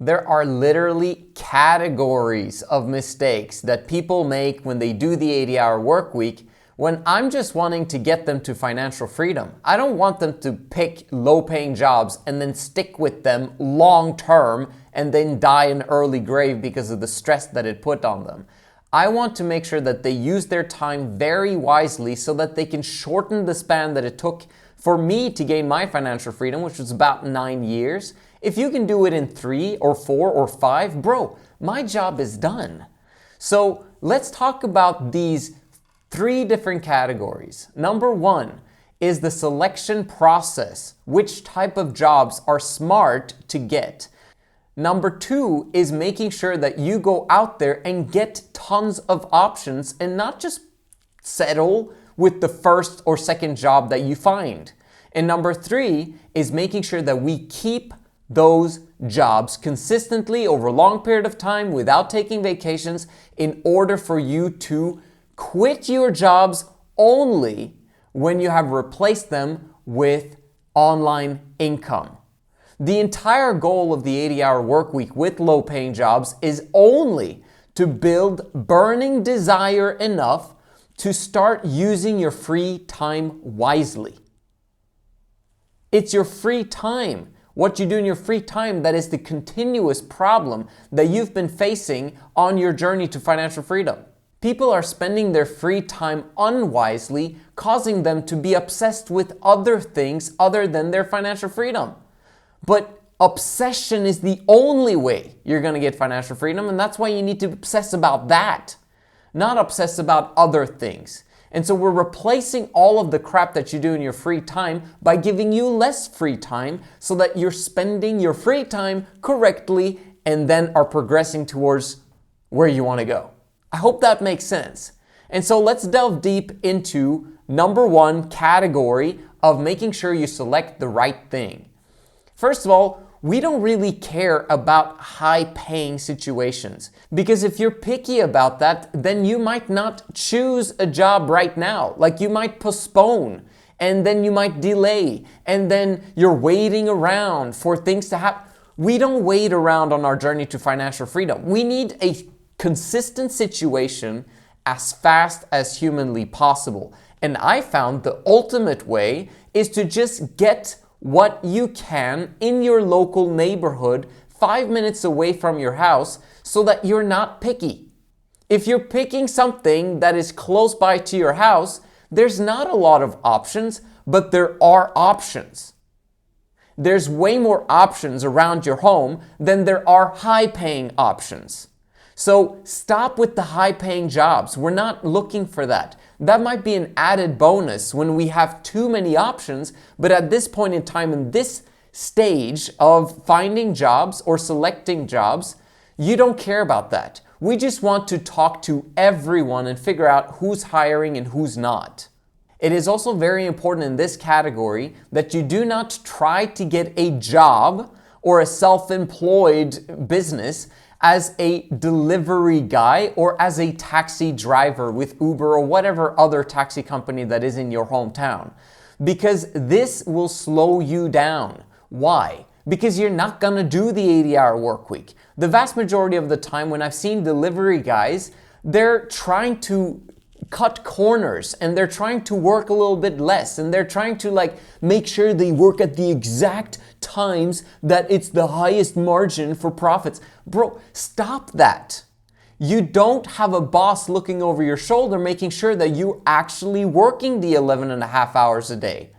There are literally categories of mistakes that people make when they do the 80-hour work week when I'm just wanting to get them to financial freedom. I don't want them to pick low-paying jobs and then stick with them long term and then die an early grave because of the stress that it put on them. I want to make sure that they use their time very wisely so that they can shorten the span that it took for me to gain my financial freedom, which was about 9 years. If you can do it in 3 or 4 or 5, bro, my job is done. So let's talk about these 3 different categories. Number 1 is the selection process. Which type of jobs are smart to get? Number 2 is making sure that you go out there and get tons of options and not just settle with the first or second job that you find. And number 3 is making sure that we keep those jobs consistently over a long period of time without taking vacations in order for you to quit your jobs only when you have replaced them with online income. The entire goal of the 80-hour work week with low-paying jobs is only to build burning desire enough to start using your free time wisely. It's your free time. What you do in your free time that is the continuous problem that you've been facing on your journey to financial freedom. People are spending their free time unwisely, causing them to be obsessed with other things other than their financial freedom. But obsession is the only way you're going to get financial freedom, and that's why you need to obsess about that, not obsess about other things. And so we're replacing all of the crap that you do in your free time by giving you less free time so that you're spending your free time correctly and then are progressing towards where you want to go. I hope that makes sense. And so let's delve deep into number 1 category of making sure you select the right thing. First of all, we don't really care about high-paying situations because if you're picky about that, then you might not choose a job right now. Like you might postpone and then you might delay and then you're waiting around for things to happen. We don't wait around on our journey to financial freedom. We need a consistent situation as fast as humanly possible. And I found the ultimate way is to just get what you can in your local neighborhood 5 minutes away from your house so that you're not picky. If you're picking something that is close by to your house, there's not a lot of options, but there are options. There's way more options around your home than there are high-paying options. So stop with the high-paying jobs. We're not looking for that. That might be an added bonus when we have too many options, but at this point in time, in this stage of finding jobs or selecting jobs, you don't care about that. We just want to talk to everyone and figure out who's hiring and who's not. It is also very important in this category that you do not try to get a job or a self-employed business as a delivery guy or as a taxi driver with Uber or whatever other taxi company that is in your hometown. Because this will slow you down. Why? Because you're not gonna do the 80-hour work week. The vast majority of the time when I've seen delivery guys, they're trying to cut corners and they're trying to work a little bit less and they're trying to make sure they work at the exact times that it's the highest margin for profits. Bro, stop that. You don't have a boss looking over your shoulder making sure that you're actually working the 11.5 hours a day.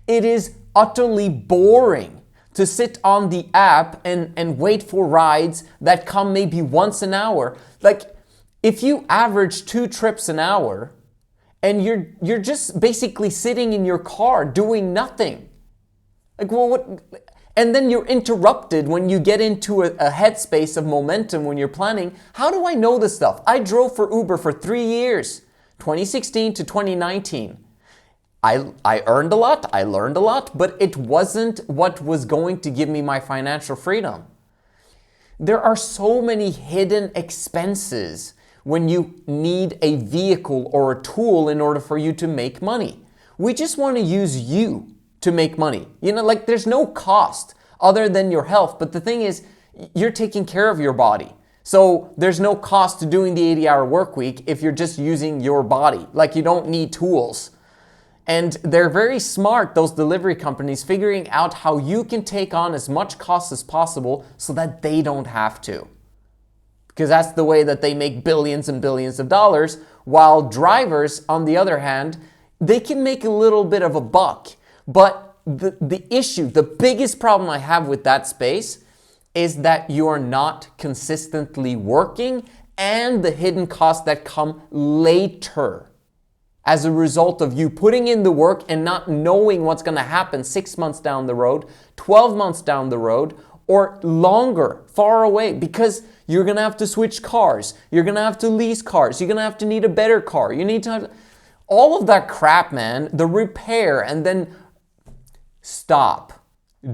It is utterly boring to sit on the app and wait for rides that come maybe once an hour. If you average 2 trips an hour and you're just basically sitting in your car doing nothing, and then you're interrupted when you get into a headspace of momentum when you're planning. How do I know this stuff? I drove for Uber for 3 years, 2016 to 2019. I earned a lot, I learned a lot, but it wasn't what was going to give me my financial freedom. There are so many hidden expenses when you need a vehicle or a tool in order for you to make money. We just want to use you to make money. There's no cost other than your health. But the thing is, you're taking care of your body. So there's no cost to doing the 80-hour work week if you're just using your body. Like, you don't need tools. And they're very smart, those delivery companies, figuring out how you can take on as much cost as possible so that they don't have to. Because that's the way that they make billions and billions of dollars, while drivers, on the other hand, they can make a little bit of a buck. But the issue, the biggest problem I have with that space is that you are not consistently working, and the hidden costs that come later as a result of you putting in the work and not knowing what's going to happen 6 months down the road, 12 months down the road, or longer, far away, because you're going to have to switch cars, you're going to have to lease cars, you're going to have to need a better car, you need to have all of that crap, man, the repair, and then stop.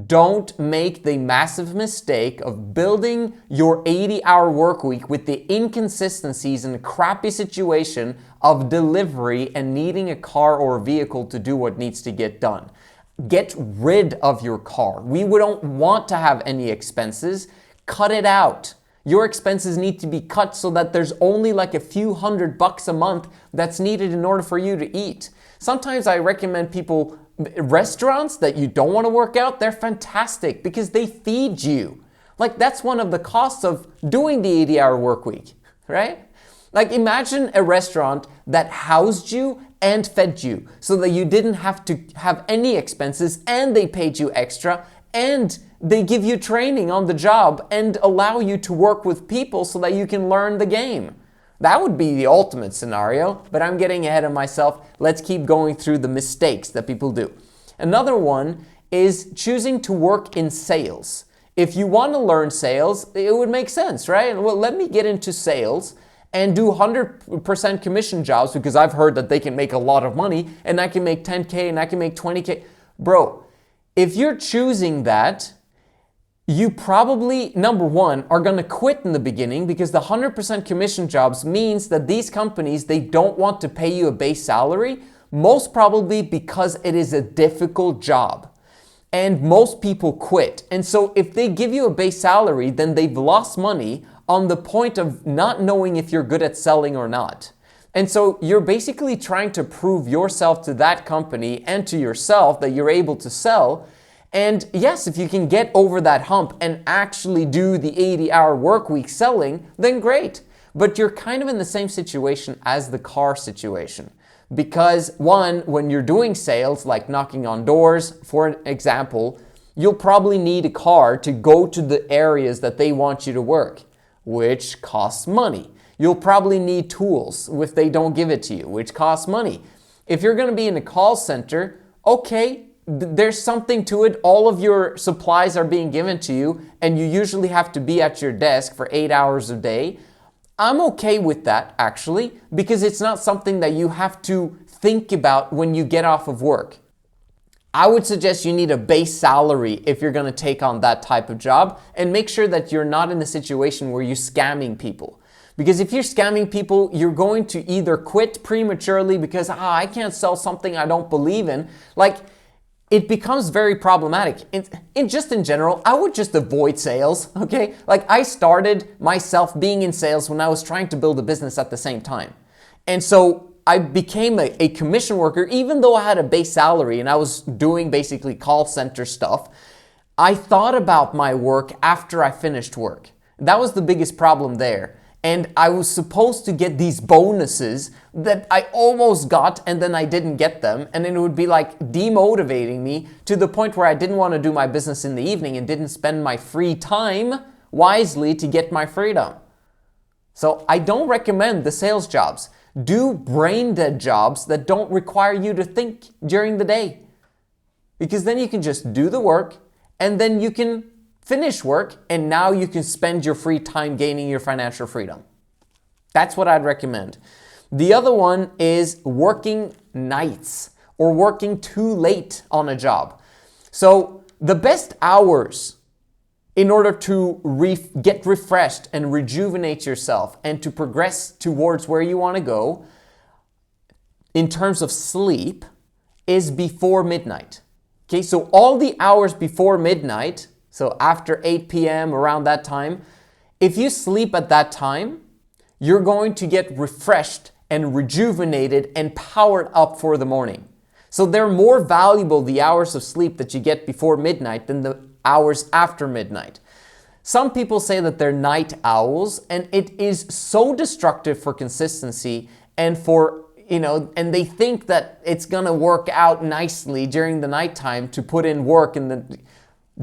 Don't make the massive mistake of building your 80-hour work week with the inconsistencies and crappy situation of delivery and needing a car or a vehicle to do what needs to get done. Get rid of your car. We don't want to have any expenses. Cut it out. Your expenses need to be cut so that there's only like a few $100 a month that's needed in order for you to eat. Sometimes I recommend people restaurants that you don't want to work out. They're fantastic because they feed you. Like, that's one of the costs of doing the 80-hour work week, right? Like, imagine a restaurant that housed you and fed you so that you didn't have to have any expenses, and they paid you extra, and they give you training on the job and allow you to work with people so that you can learn the game. That would be the ultimate scenario, but I'm getting ahead of myself. Let's keep going through the mistakes that people do. Another one is choosing to work in sales. If you want to learn sales, it would make sense, right? Well, let me get into sales and do 100% commission jobs because I've heard that they can make a lot of money, and I can make 10K and I can make 20K. Bro, if you're choosing that, you probably, number one, are going to quit in the beginning because the 100% commission jobs means that these companies, they don't want to pay you a base salary, most probably because it is a difficult job. And most people quit. And so if they give you a base salary, then they've lost money on the point of not knowing if you're good at selling or not. And so you're basically trying to prove yourself to that company and to yourself that you're able to sell. And yes, if you can get over that hump and actually do the 80-hour work week selling, then great. But you're kind of in the same situation as the car situation. Because one, when you're doing sales, like knocking on doors, for an example, you'll probably need a car to go to the areas that they want you to work, which costs money. You'll probably need tools if they don't give it to you, which costs money. If you're going to be in a call center, okay, there's something to it. All of your supplies are being given to you, and you usually have to be at your desk for 8 hours a day. I'm okay with that, actually, because it's not something that you have to think about when you get off of work. I would suggest you need a base salary if you're going to take on that type of job, and make sure that you're not in a situation where you're scamming people. Because if you're scamming people, you're going to either quit prematurely because, I can't sell something I don't believe in. Like, it becomes very problematic. In general, I would just avoid sales, okay? Like, I started myself being in sales when I was trying to build a business at the same time. And so I became a commission worker, even though I had a base salary and I was doing basically call center stuff. I thought about my work after I finished work. That was the biggest problem there. And I was supposed to get these bonuses that I almost got, and then I didn't get them. And it would be like demotivating me to the point where I didn't want to do my business in the evening and didn't spend my free time wisely to get my freedom. So I don't recommend the sales jobs. Do brain dead jobs that don't require you to think during the day. Because then you can just do the work, and then you can finish work, and now you can spend your free time gaining your financial freedom. That's what I'd recommend. The other one is working nights or working too late on a job. So the best hours in order to get refreshed and rejuvenate yourself and to progress towards where you want to go in terms of sleep is before midnight. Okay, so all the hours before midnight, So after 8 p.m., around that time, if you sleep at that time, you're going to get refreshed and rejuvenated and powered up for the morning. So they're more valuable, the hours of sleep that you get before midnight, than the hours after midnight. Some people say that they're night owls, and it is so destructive for consistency and for, and they think that it's gonna work out nicely during the nighttime to put in work, and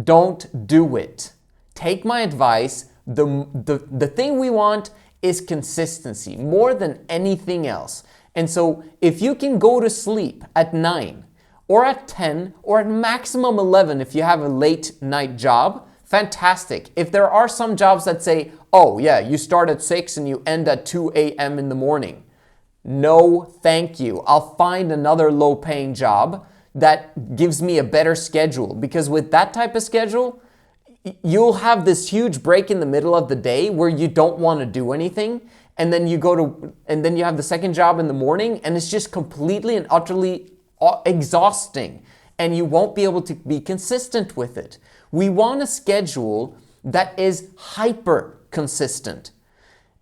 don't do it. Take my advice. The thing we want is consistency more than anything else. And so if you can go to sleep at 9 or at 10 or at maximum 11 if you have a late night job, fantastic. If there are some jobs that say, oh yeah, you start at 6 and you end at 2 a.m. in the morning. No, thank you. I'll find another low paying job that gives me a better schedule, because with that type of schedule, you'll have this huge break in the middle of the day where you don't want to do anything. And then you have the second job in the morning, and it's just completely and utterly exhausting, and you won't be able to be consistent with it. We want a schedule that is hyper consistent.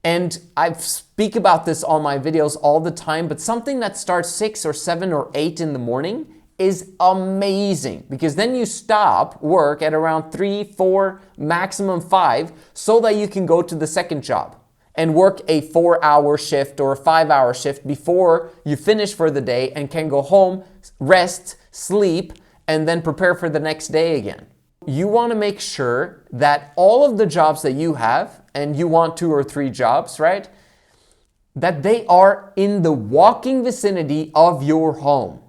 And I speak about this on my videos all the time, but something that starts 6 or 7 or 8 in the morning is amazing, because then you stop work at around 3, 4, maximum 5, so that you can go to the second job and work a 4-hour shift or a 5-hour shift before you finish for the day and can go home, rest, sleep, and then prepare for the next day again. You want to make sure that all of the jobs that you have, and you want 2 or 3 jobs, right? That they are in the walking vicinity of your home.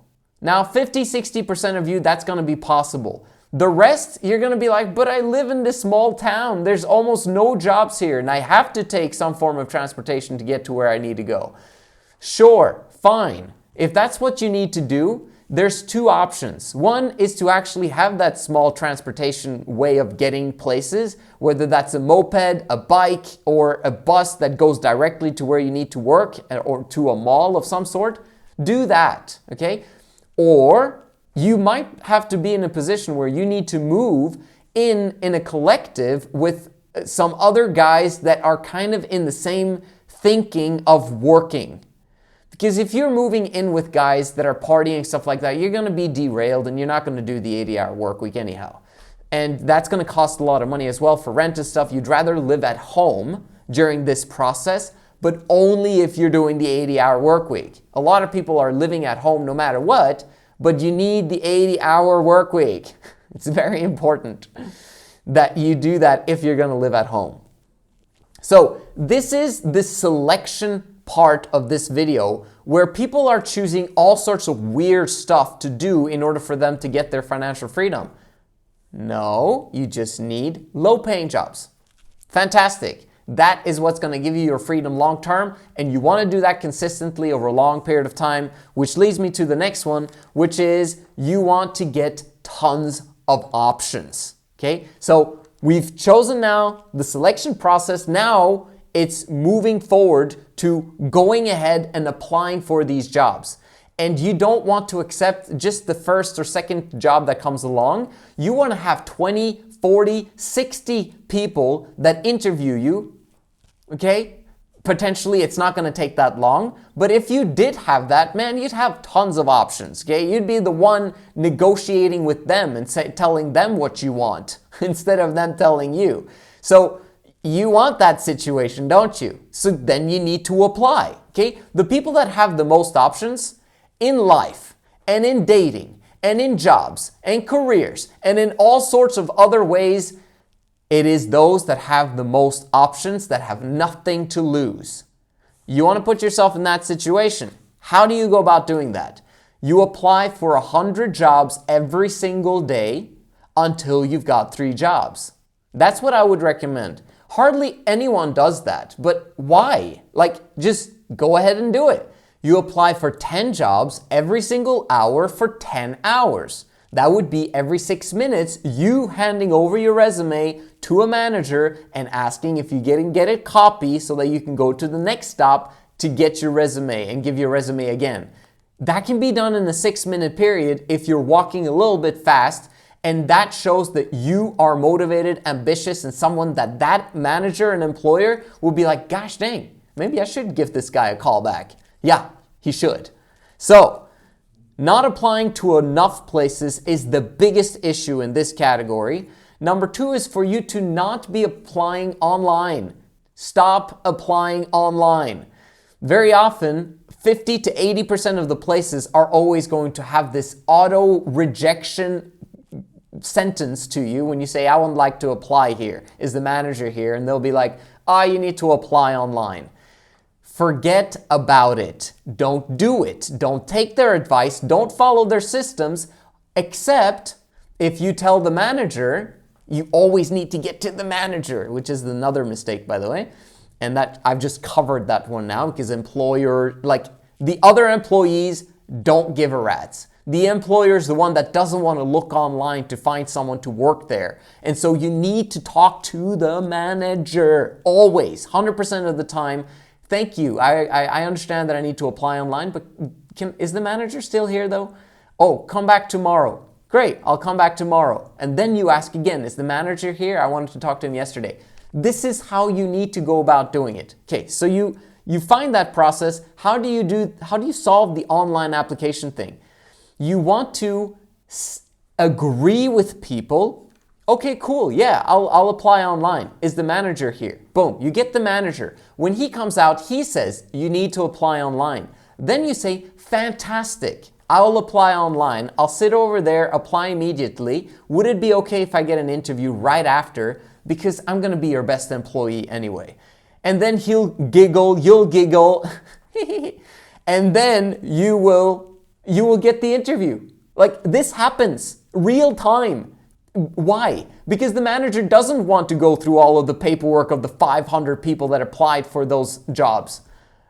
Now, 50-60% of you, that's going to be possible. The rest, you're going to be like, but I live in this small town. There's almost no jobs here, and I have to take some form of transportation to get to where I need to go. Sure, fine. If that's what you need to do, there's 2 options. One is to actually have that small transportation way of getting places, whether that's a moped, a bike, or a bus that goes directly to where you need to work, or to a mall of some sort. Do that, okay? Or you might have to be in a position where you need to move in a collective with some other guys that are kind of in the same thinking of working. Because if you're moving in with guys that are partying, stuff like that, you're going to be derailed, and you're not going to do the 80-hour work week anyhow. And that's going to cost a lot of money as well for rent and stuff. You'd rather live at home during this process, but only if you're doing the 80-hour work week. A lot of people are living at home no matter what, but you need the 80-hour work week. It's very important that you do that if you're going to live at home. So this is the selection part of this video, where people are choosing all sorts of weird stuff to do in order for them to get their financial freedom. No, you just need low-paying jobs. Fantastic. That is what's going to give you your freedom long term, and you want to do that consistently over a long period of time, which leads me to the next one, which is you want to get tons of options. Okay, so we've chosen now the selection process. Now it's moving forward to going ahead and applying for these jobs. And you don't want to accept just the first or second job that comes along. You want to have 20, 40, 60 people that interview you. Okay, potentially it's not going to take that long, but if you did have that, man, you'd have tons of options. Okay, you'd be the one negotiating with them and telling them what you want instead of them telling you. So you want that situation, don't you? So then you need to apply. Okay, the people that have the most options in life and in dating and in jobs and careers and in all sorts of other ways, it is those that have the most options, that have nothing to lose. You want to put yourself in that situation. How do you go about doing that? You apply for 100 jobs every single day until you've got 3 jobs. That's what I would recommend. Hardly anyone does that, but why? Just go ahead and do it. You apply for 10 jobs every single hour for 10 hours. That would be every 6 minutes, you handing over your resume to a manager and asking if you get a copy so that you can go to the next stop to get your resume and give your resume again. That can be done in a 6-minute period if you're walking a little bit fast And that shows that you are motivated, ambitious, and someone that manager and employer will be like, gosh dang, maybe I should give this guy a call back. Yeah, he should. So, not applying to enough places is the biggest issue in this category. Number 2 is for you to not be applying online. Stop applying online. Very often, 50 to 80% of the places are always going to have this auto rejection sentence to you when you say, I would like to apply here. Is the manager here? And they'll be like, you need to apply online. Forget about it. Don't do it. Don't take their advice. Don't follow their systems, except if you tell the manager, you always need to get to the manager, which is another mistake, by the way. And that I've just covered that one now because the other employees don't give a rat's. The employer is the one that doesn't want to look online to find someone to work there. And so you need to talk to the manager always, 100% of the time. Thank you. I understand that I need to apply online, but is the manager still here though? Oh, come back tomorrow. Great, I'll come back tomorrow. And then you ask again, is the manager here? I wanted to talk to him yesterday. This is how you need to go about doing it. Okay, so you find that process. How do you solve the online application thing? You want to agree with people. Okay, cool. Yeah, I'll apply online. Is the manager here? Boom. You get the manager. When he comes out, he says you need to apply online. Then you say, fantastic. I'll apply online. I'll sit over there, apply immediately. Would it be okay if I get an interview right after? Because I'm going to be your best employee anyway. And then he'll giggle, you'll giggle, and then you will get the interview. Like, this happens real time. Why? Because the manager doesn't want to go through all of the paperwork of the 500 people that applied for those jobs,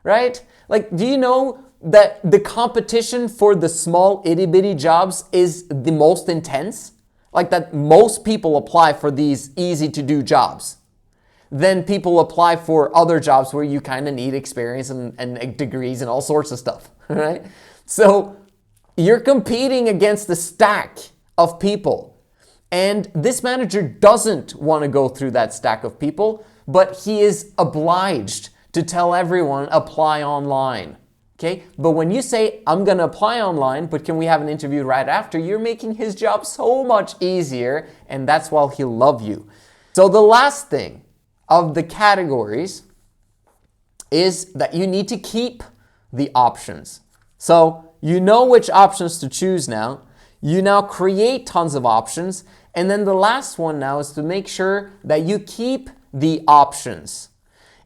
right? Like, do you know that the competition for the small itty bitty jobs is the most intense? Like, that most people apply for these easy to do jobs. Then people apply for other jobs where you kind of need experience and degrees and all sorts of stuff, right? So you're competing against the stack of people. And this manager doesn't want to go through that stack of people, but he is obliged to tell everyone, apply online. Okay? But when you say, I'm going to apply online, but can we have an interview right after, you're making his job so much easier, and that's why he'll love you. So the last thing of the categories is that you need to keep the options. So you know which options to choose now. You now create tons of options. And then the last one now is to make sure that you keep the options.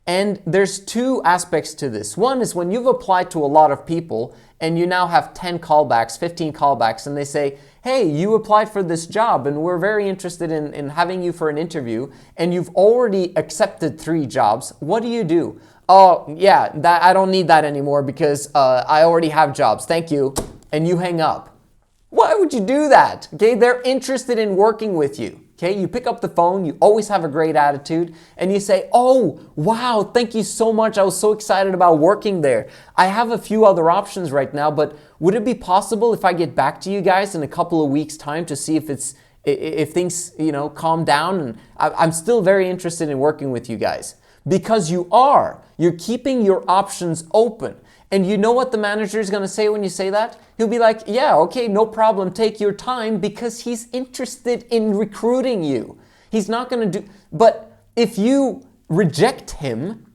And there's two aspects to this. One is when you've applied to a lot of people and you now have 10 callbacks, 15 callbacks, and they say, hey, you applied for this job and we're very interested in having you for an interview, and you've already accepted 3 jobs. What do? Oh, yeah, I don't need that anymore because I already have jobs. Thank you. And you hang up. Why would you do that? Okay, they're interested in working with you. Okay, you pick up the phone, you always have a great attitude, and you say, oh, wow, thank you so much. I was so excited about working there. I have a few other options right now, but would it be possible if I get back to you guys in a couple of weeks' time to see if things, calm down? And I'm still very interested in working with you guys. Because you're keeping your options open. And you know what the manager is going to say when you say that? He'll be like, yeah, okay, no problem. Take your time, because he's interested in recruiting you. He's not going to but if you reject him,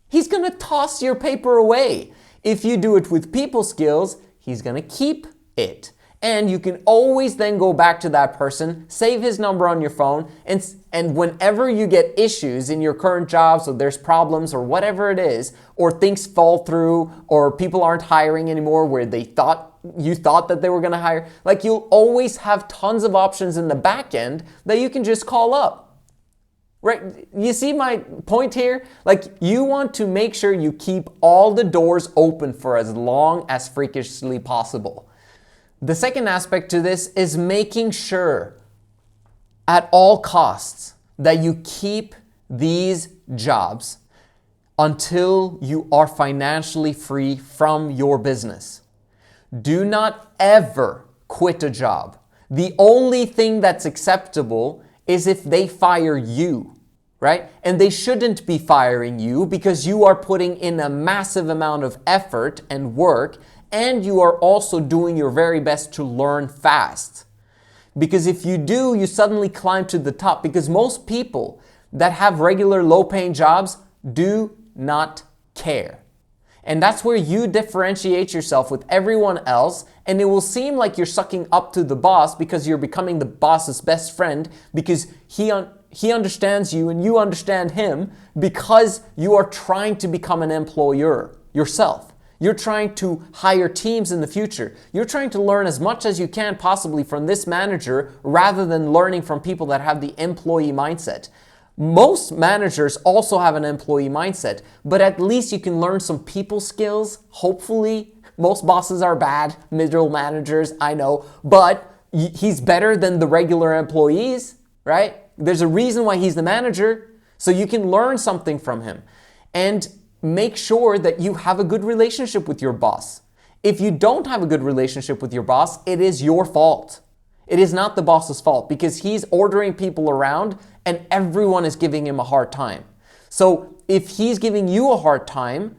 he's going to toss your paper away. If you do it with people skills, he's going to keep it. And you can always then go back to that person, save his number on your phone, and whenever you get issues in your current job, so there's problems or whatever it is, or things fall through, or people aren't hiring anymore where you thought that they were going to hire, like, you'll always have tons of options in the back end that you can just call up. Right? You see my point here? Like, you want to make sure you keep all the doors open for as long as freakishly possible. The second aspect to this is making sure at all costs that you keep these jobs until you are financially free from your business. Do not ever quit a job. The only thing that's acceptable is if they fire you, right? And they shouldn't be firing you because you are putting in a massive amount of effort and work, and you are also doing your very best to learn fast. Because if you do, you suddenly climb to the top, because most people that have regular low-paying jobs do not care. And that's where you differentiate yourself with everyone else, and it will seem like you're sucking up to the boss because you're becoming the boss's best friend, because he understands you and you understand him, because you are trying to become an employer yourself. You're trying to hire teams in the future. You're trying to learn as much as you can possibly from this manager rather than learning from people that have the employee mindset. Most managers also have an employee mindset, but at least you can learn some people skills, hopefully. Most bosses are bad, middle managers, I know, but he's better than the regular employees, right? There's a reason why he's the manager, so you can learn something from him. And make sure that you have a good relationship with your boss. If you don't have a good relationship with your boss, it is your fault. It is not the boss's fault, because he's ordering people around and everyone is giving him a hard time. So if he's giving you a hard time,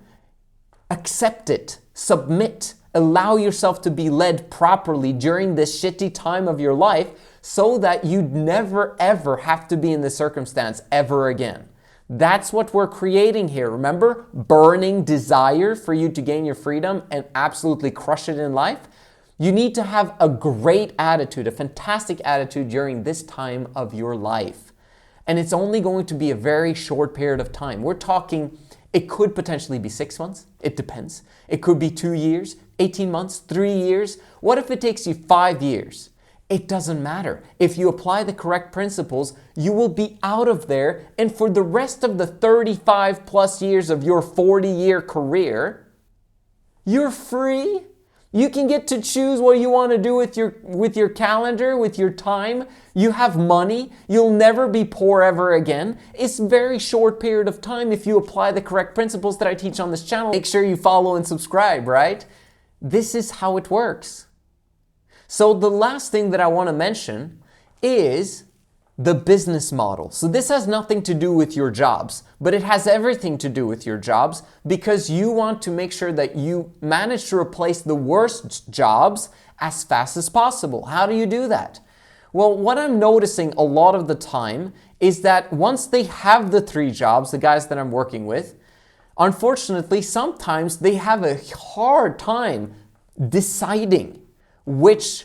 accept it, submit, allow yourself to be led properly during this shitty time of your life so that you never ever have to be in this circumstance ever again. That's what we're creating here. Remember, burning desire for you to gain your freedom and absolutely crush it in life. You need to have a great attitude, a fantastic attitude during this time of your life. And it's only going to be a very short period of time. We're talking, it could potentially be 6 months. It depends. It could be 2 years, 18 months, 3 years. What if it takes you 5 years? It doesn't matter. If you apply the correct principles, you will be out of there. And for the rest of the 35 plus years of your 40-year career, you're free. You can get to choose what you want to do with your calendar, with your time. You have money. You'll never be poor ever again. It's a very short period of time if you apply the correct principles that I teach on this channel. Make sure you follow and subscribe, right? This is how it works. So the last thing that I want to mention is the business model. So this has nothing to do with your jobs, but it has everything to do with your jobs, because you want to make sure that you manage to replace the worst jobs as fast as possible. How do you do that? Well, what I'm noticing a lot of the time is that once they have the 3 jobs, the guys that I'm working with, unfortunately, sometimes they have a hard time deciding which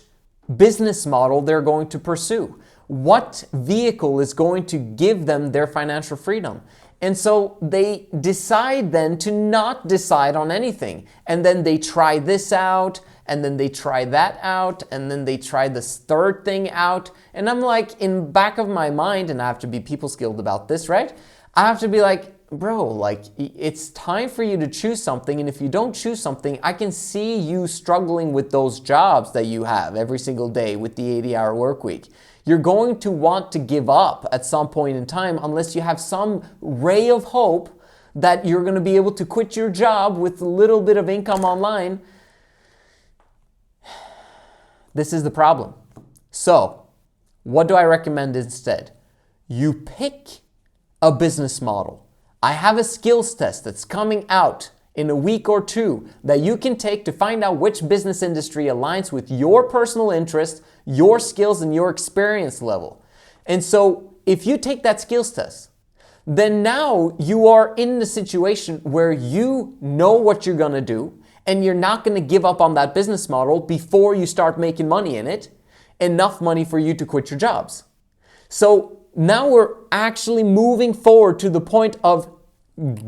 business model they're going to pursue. What vehicle is going to give them their financial freedom? And so they decide then to not decide on anything. And then they try this out, and then they try that out, and then they try this third thing out. And I'm like, in back of my mind, and I have to be people skilled about this, right? I have to be like, bro, like, it's time for you to choose something. And if you don't choose something, I can see you struggling with those jobs that you have every single day with the 80-hour work week. You're going to want to give up at some point in time unless you have some ray of hope that you're going to be able to quit your job with a little bit of income online. This is the problem. So, what do I recommend instead? You pick a business model. I have a skills test that's coming out in a week or 2 that you can take to find out which business industry aligns with your personal interest, your skills, and your experience level. And so if you take that skills test, then now you are in the situation where you know what you're going to do, and you're not going to give up on that business model before you start making money in it, enough money for you to quit your jobs. So now we're actually moving forward to the point of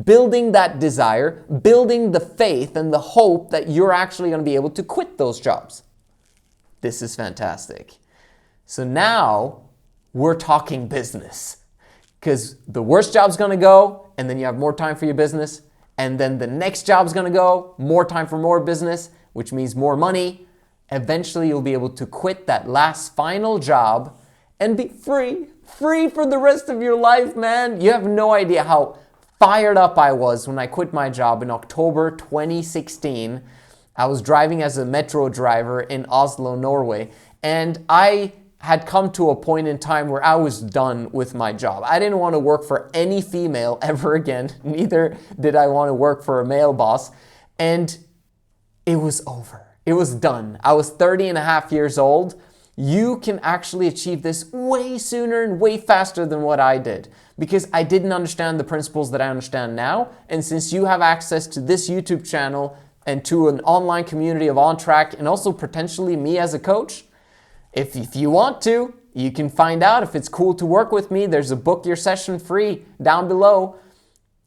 building that desire, building the faith and the hope that you're actually going to be able to quit those jobs. This is fantastic. So now we're talking business, because the worst job's going to go, and then you have more time for your business, and then the next job's going to go, more time for more business, which means more money. Eventually you'll be able to quit that last final job and be free for the rest of your life, man. You have no idea how fired up I was when I quit my job in October 2016. I was driving as a metro driver in Oslo, Norway, And I had come to a point in time where I was done with my job. I didn't want to work for any female ever again. Neither did I want to work for a male boss. And it was over. It was done. I was 30 and a half years old. You can actually achieve this way sooner and way faster than what I did, because I didn't understand the principles that I understand now. And since you have access to this YouTube channel and to an online community of OnTrack, and also potentially me as a coach, if you want to, you can find out if it's cool to work with me. There's a book your session free down below.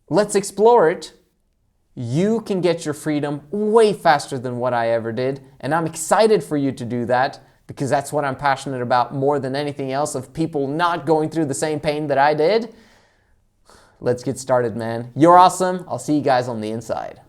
Let's explore it. You can get your freedom way faster than what I ever did. And I'm excited for you to do that, because that's what I'm passionate about more than anything else, of people not going through the same pain that I did. Let's get started, man. You're awesome. I'll see you guys on the inside.